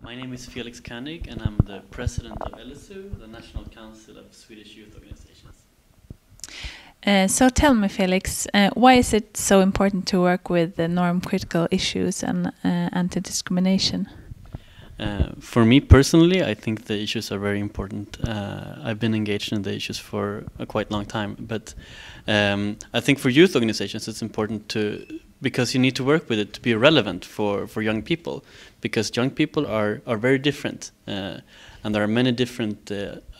My name is Felix Koenig, and I'm the president of LSU, the National Council of Swedish Youth Organizations. So tell me, Felix, why is it so important to work with the norm-critical issues and anti-discrimination? For me personally, I think the issues are very important. I've been engaged in the issues for a quite long time, but I think for youth organizations it's important because you need to work with it to be relevant for young people, because young people are very different, and there are many different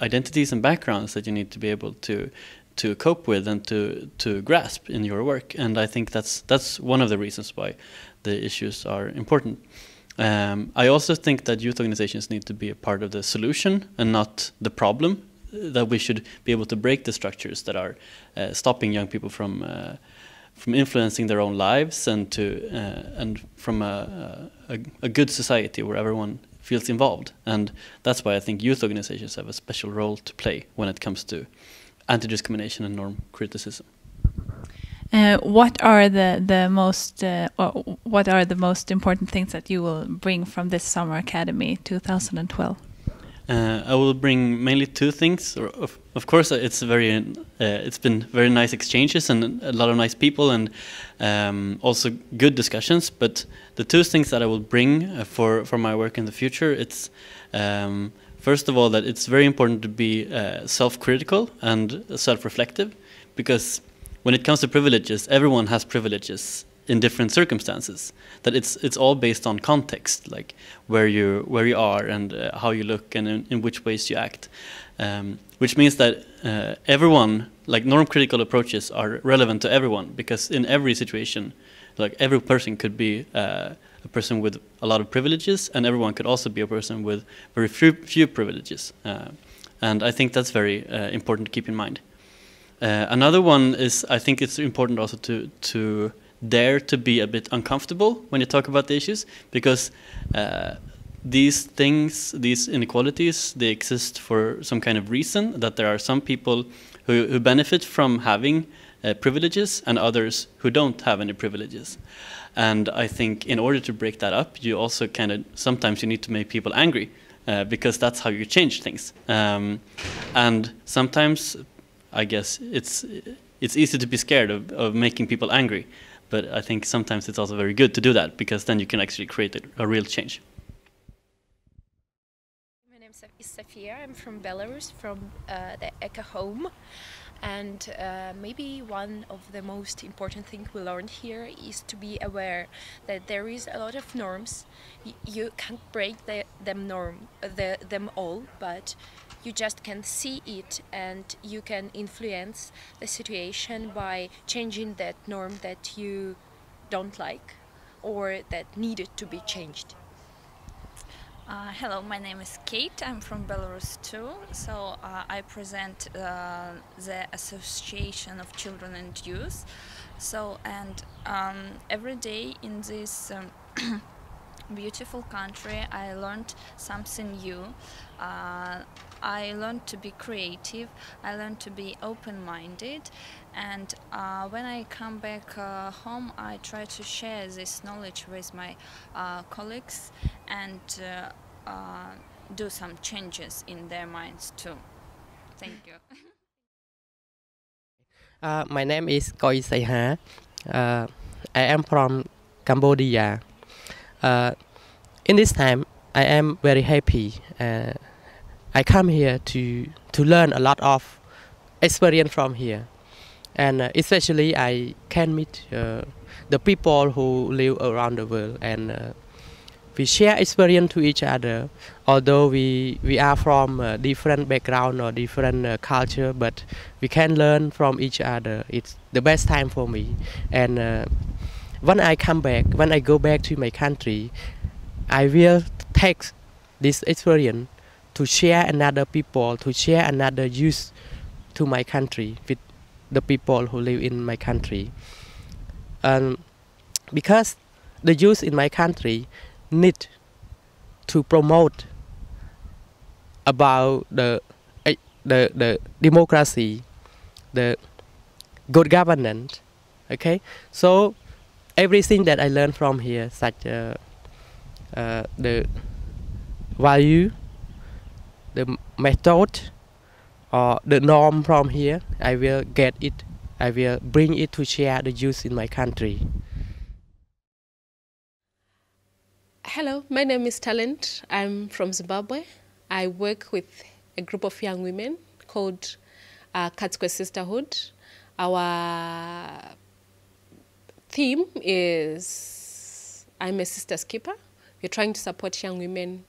identities and backgrounds that you need to be able to cope with and to grasp in your work. And I think that's one of the reasons why the issues are important. I also think that youth organizations need to be a part of the solution and not the problem, that we should be able to break the structures that are stopping young people from influencing their own lives, and from a good society where everyone feels involved. And that's why I think youth organizations have a special role to play when it comes to anti-discrimination and norm criticism. What are the most important things that you will bring from this Summer Academy 2012? I will bring mainly two things. Of course, it's been very nice exchanges and a lot of nice people, and also good discussions. But the two things that I will bring for my work in the future, it's first of all that it's very important to be self-critical and self-reflective, because when it comes to privileges, everyone has privileges in different circumstances. That it's all based on context, like where you are and how you look and in which ways you act, which means that everyone, like norm-critical approaches, are relevant to everyone, because in every situation, like every person could be a person with a lot of privileges, and everyone could also be a person with very few privileges, and I think that's very important to keep in mind. Another one is, I think it's important also to dare to be a bit uncomfortable when you talk about the issues, because these things, these inequalities, they exist for some kind of reason, that there are some people who benefit from having privileges and others who don't have any privileges. And I think in order to break that up, you also sometimes you need to make people angry, because that's how you change things. And sometimes I guess it's easy to be scared of making people angry, but I think sometimes it's also very good to do that, because then you can actually create a real change. My name is Sofia. I'm from Belarus, from the ECA home. And maybe one of the most important things we learned here is to be aware that there is a lot of norms. You can't break them all, but you just can see it, and you can influence the situation by changing that norm that you don't like or that needed to be changed. Hello, my name is Kate. I'm from Belarus too. So I present the Association of Children and Youth. So every day in this beautiful country, I learned something new. I learned to be creative. I learned to be open-minded, and when I come back home, I try to share this knowledge with my colleagues and do some changes in their minds too. Thank you. My name is Koi Saiha. I am from Cambodia. In this time, I am very happy. I come here to learn a lot of experience from here, and especially I can meet the people who live around the world, and we share experience to each other. Although we are from different background or different culture, but we can learn from each other. It's the best time for me. And when I go back to my country, I will take this experience to share another people, to share another youth to my country with the people who live in my country. Because the youth in my country need to promote about the democracy, the good governance. Okay, so everything that I learned from here, such the value, the method, or the norm from here. I will get it. I will bring it to share the youth in my country. Hello, my name is Talent. I'm from Zimbabwe. I work with a group of young women called Katsukwe Sisterhood. Our theme is I'm a sister's keeper. We're trying to support young women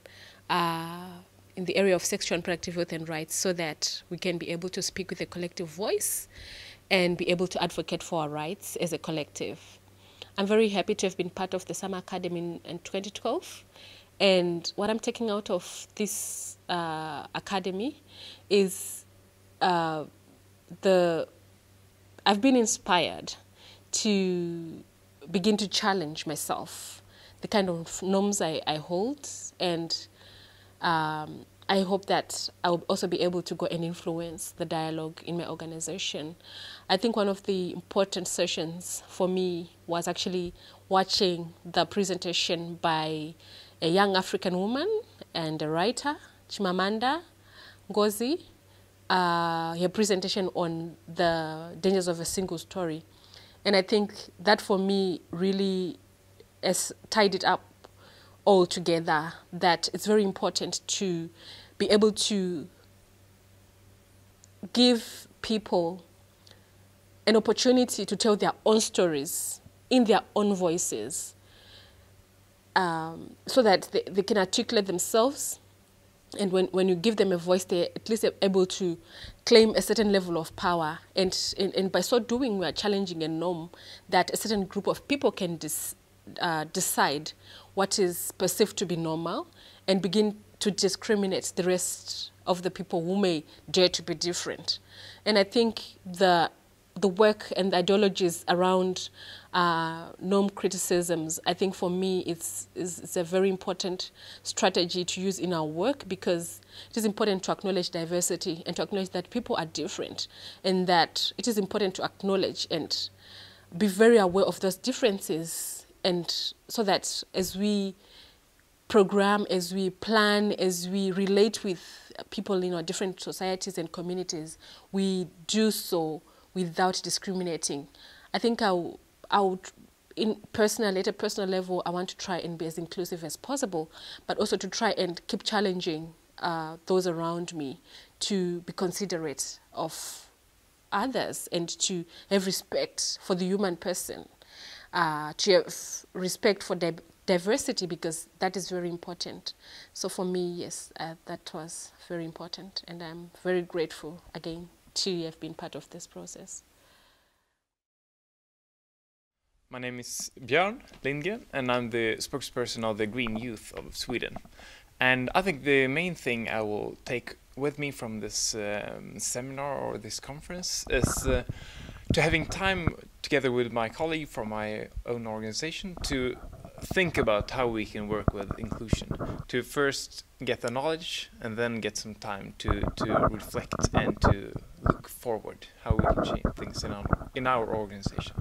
in the area of sexual and reproductive health and rights so that we can be able to speak with a collective voice and be able to advocate for our rights as a collective. I'm very happy to have been part of the Summer Academy in 2012. And what I'm taking out of this academy is I've been inspired to begin to challenge myself, the kind of norms I hold, and I hope that I will also be able to go and influence the dialogue in my organization. I think one of the important sessions for me was actually watching the presentation by a young African woman and a writer, Chimamanda Ngozi, her presentation on the dangers of a single story. And I think that for me really has tied it up all together, that it's very important to be able to give people an opportunity to tell their own stories in their own voices, so that they can articulate themselves. And when you give them a voice, they're at least able to claim a certain level of power. And by so doing, we are challenging a norm that a certain group of people can decide what is perceived to be normal and begin to discriminate the rest of the people who may dare to be different. And I think the work and the ideologies around norm criticisms, I think for me it's a very important strategy to use in our work, because it is important to acknowledge diversity and to acknowledge that people are different, and that it is important to acknowledge and be very aware of those differences, and so that as we program, as we plan, as we relate with people in our different societies and communities, we do so without discriminating. I think at a personal level, I want to try and be as inclusive as possible, but also to try and keep challenging those around me to be considerate of others and to have respect for the human person, to have respect for diversity, because that is very important. So for me, yes, that was very important, and I'm very grateful again to have been part of this process. My name is Björn Lindgren, and I'm the spokesperson of the Green Youth of Sweden. And I think the main thing I will take with me from this seminar or this conference is to having time together with my colleague from my own organization to think about how we can work with inclusion, to first get the knowledge and then get some time to reflect and to look forward how we can change things in our organization.